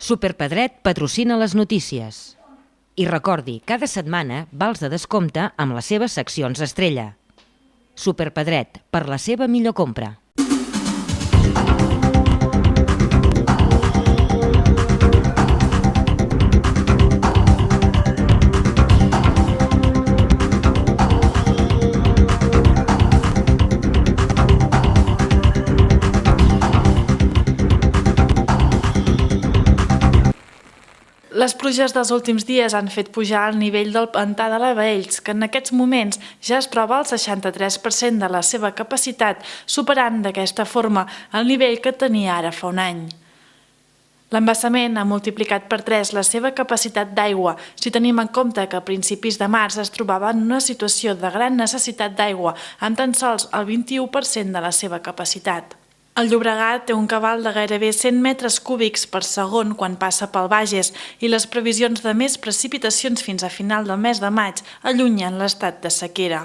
Superpedret patrocina les notícies. I recordi, cada setmana vals de descompte amb les seves seccions estrella. Superpedret, per la seva millor compra. Les pluges dels últims dies han fet pujar el nivell del pantà de l'Avells, que en aquests moments ja es troba al 63% de la seva capacitat, superant d'aquesta forma el nivell que tenia ara fa un any. L'embassament ha multiplicat per 3 la seva capacitat d'aigua, si tenim en compte que a principis de març es trobava en una situació de gran necessitat d'aigua, amb tan sols el 21% de la seva capacitat. El Llobregat té un cabal de gairebé 100 metres cúbics per segon quan passa pel Bages i les previsions de més precipitacions fins a final del mes de maig allunyen l'estat de sequera.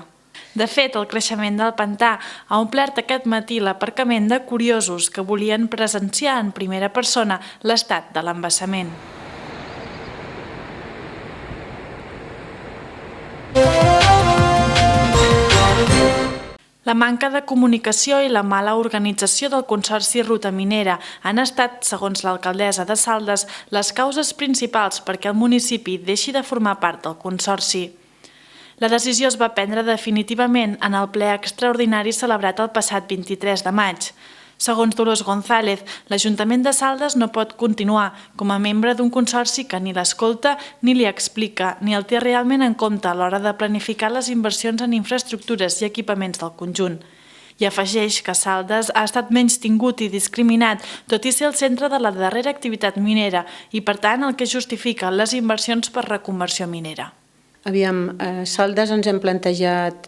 De fet, el creixement del pantà ha omplert aquest matí l'aparcament de curiosos que volien presenciar en primera persona l'estat de l'embassament. La manca de comunicació i la mala organització del Consorci Ruta Minera han estat, segons l'alcaldessa de Saldes, les causes principals perquè el municipi deixi de formar part del Consorci. La decisió es va prendre definitivament en el ple extraordinari celebrat el passat 23 de maig. Segons Dolors González, l'Ajuntament de Saldes no pot continuar com a membre d'un consorci que ni l'escolta, ni li explica, ni el té realment en compte a l'hora de planificar les inversions en infraestructures i equipaments del conjunt. I afegeix que Saldes ha estat menystingut i discriminat, tot i ser el centre de la darrera activitat minera i, per tant, el que justifica les inversions per reconversió minera. Aviam, a Saldes ens hem plantejat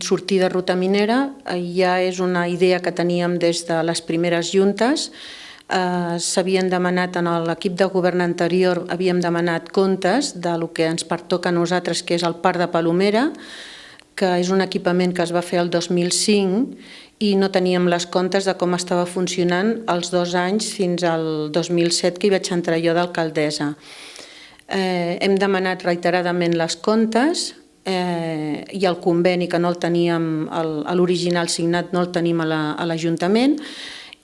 sortir de ruta minera, ja és una idea que teníem des de les primeres juntes. S'havien demanat en l'equip de govern anterior, havíem demanat comptes del que ens pertoca a nosaltres, que és el Parc de Palomera, que és un equipament que es va fer el 2005 i no teníem les comptes de com estava funcionant els 2 anys fins al 2007 que hi vaig entrar jo d'alcaldessa. Hem demanat reiteradament les comptes i el conveni, que no el teníem, l'original signat no el tenim a l'Ajuntament,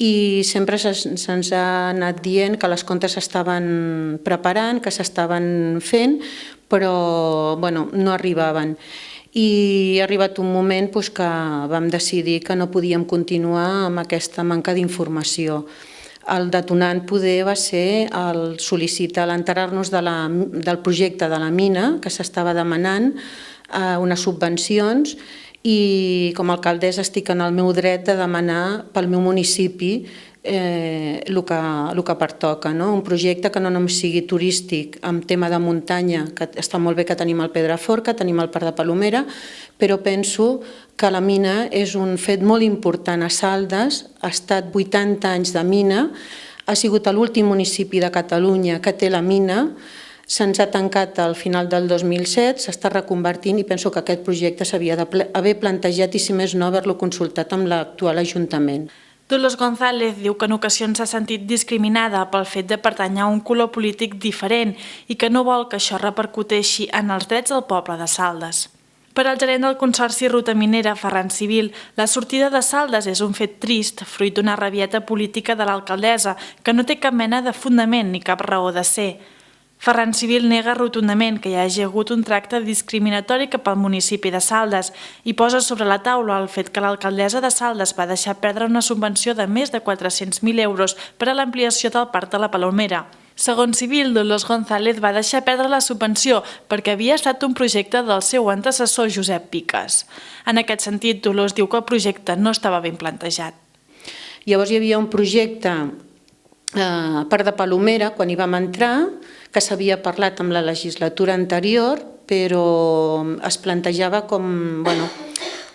i sempre se'ns ha anat dient que les comptes s'estaven preparant, que s'estaven fent, però no arribaven. I ha arribat un moment que vam decidir que no podíem continuar amb aquesta manca d'informació. El detonant poder va ser el sol·licitar, l'enterar-nos del projecte de la mina, que s'estava demanant unes subvencions, i com a alcaldessa estic en el meu dret de demanar pel meu municipi el que pertoca. Un projecte que no només sigui turístic, amb tema de muntanya, que està molt bé que tenim el Pedrafort, que tenim el Parc de Palomera, però penso que la mina és un fet molt important a Saldes, ha estat 80 anys de mina, ha sigut l'últim municipi de Catalunya que té la mina, se'ns ha tancat al final del 2007, s'està reconvertint i penso que aquest projecte s'havia d'haver plantejat i, si més no, haver-lo consultat amb l'actual Ajuntament. Dolors González diu que en ocasions s'ha sentit discriminada pel fet de pertànyer a un color polític diferent i que no vol que això repercuteixi en els drets del poble de Saldes. Per al gerent del Consorci Ruta Minera, Ferran Civil, la sortida de Saldes és un fet trist, fruit d'una rabieta política de l'alcaldessa, que no té cap mena de fundament ni cap raó de ser. Ferran Civil nega rotundament que hi hagi hagut un tracte discriminatori cap al municipi de Saldes i posa sobre la taula el fet que l'alcaldessa de Saldes va deixar perdre una subvenció de més de 400.000 euros per a l'ampliació del Parc de la Palomera. Segons Civil, Dolors González va deixar perdre la subvenció perquè havia estat un projecte del seu antecessor Josep Piques. En aquest sentit, Dolors diu que el projecte no estava ben plantejat. Llavors hi havia un projecte Parc de Palomera, quan hi vam entrar, que s'havia parlat amb la legislatura anterior, però es plantejava com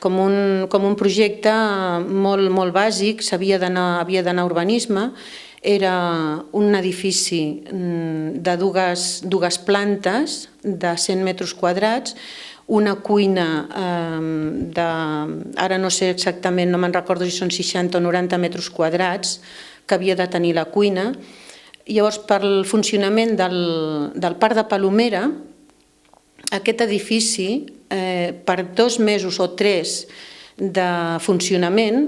un projecte molt bàsic, havia d'anar a urbanisme. Era un edifici de dues plantes de 100 metres quadrats, una cuina ara no sé exactament, no me'n recordo si són 60 o 90 metres quadrats que havia de tenir la cuina, Llavors, pel funcionament del Parc de Palomera, aquest edifici, per 2 mesos o 3 de funcionament,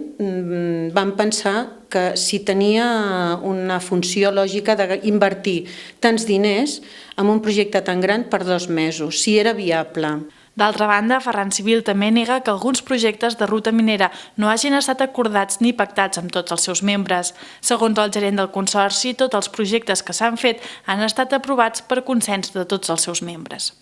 vam pensar que si tenia una funció lògica d'invertir tants diners en un projecte tan gran per 2 mesos, si era viable. D'altra banda, Ferran Civil també nega que alguns projectes de ruta minera no hagin estat acordats ni pactats amb tots els seus membres. Segons el gerent del Consorci, tots els projectes que s'han fet han estat aprovats per consens de tots els seus membres.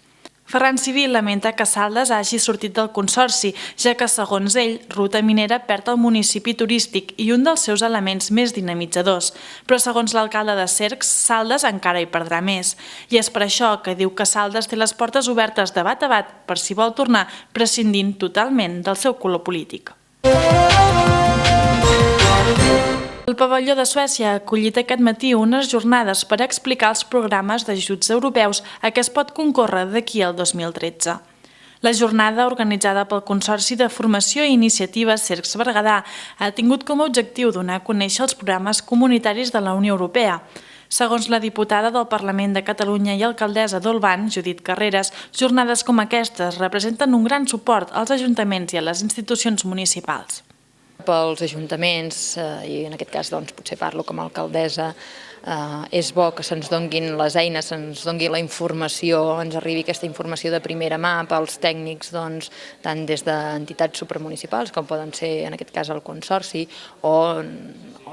Ferran Civil lamenta que Saldes hagi sortit del Consorci, ja que, segons ell, Ruta Minera perd el municipi turístic i un dels seus elements més dinamitzadors. Però, segons l'alcalde de Cercs, Saldes encara hi perdrà més. I és per això que diu que Saldes té les portes obertes de bat a bat per si vol tornar, prescindint totalment del seu color polític. El pavelló de Suècia ha acollit aquest matí unes jornades per explicar els programes d'ajuts europeus a què es pot concórrer d'aquí al 2013. La jornada, organitzada pel Consorci de Formació i Iniciativa Cercs Berguedà, ha tingut com a objectiu donar a conèixer els programes comunitaris de la Unió Europea. Segons la diputada del Parlament de Catalunya i alcaldessa d'Olvan, Judit Carreras, jornades com aquestes representen un gran suport als ajuntaments i a les institucions municipals. Pels ajuntaments, i en aquest cas potser parlo com a alcaldessa, és bo que se'ns donguin les eines, se'ns dongui la informació, ens arribi aquesta informació de primera mà pels tècnics, tant des d'entitats supramunicipals, com poden ser en aquest cas el Consorci, o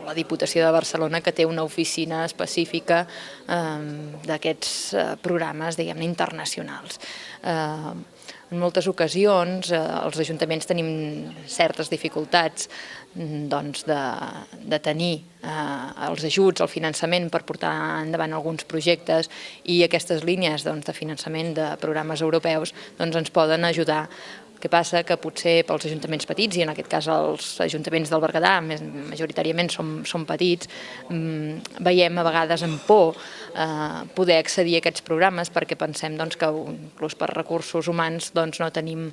la Diputació de Barcelona, que té una oficina específica d'aquests programes, diguem-ne, internacionals. En moltes ocasions els ajuntaments tenim certes dificultats de tenir els ajuts, el finançament per portar endavant alguns projectes, i aquestes línies de finançament de programes europeus ens poden ajudar. El que passa que potser pels ajuntaments petits, i en aquest cas els ajuntaments del Berguedà majoritàriament són petits, veiem a vegades amb por poder accedir a aquests programes perquè pensem que inclús per recursos humans no tenim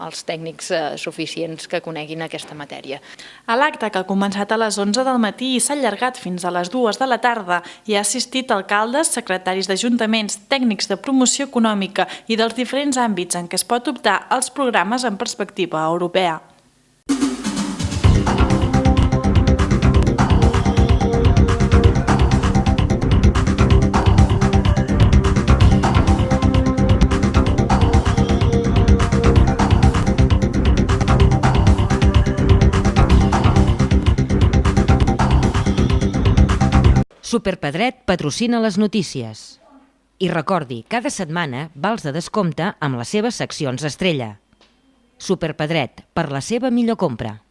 els tècnics suficients que coneguin aquesta matèria. A l'acte, que ha començat a les 11 del matí i s'ha allargat fins a les 2 de la tarda, hi ha assistit alcaldes, secretaris d'ajuntaments, tècnics de promoció econòmica i dels diferents àmbits en què es pot optar als programes en perspectiva europea. Superpedret patrocina les notícies. I recordi, cada setmana vals de descompte amb les seves seccions estrella. Superpedret, per la seva millor compra.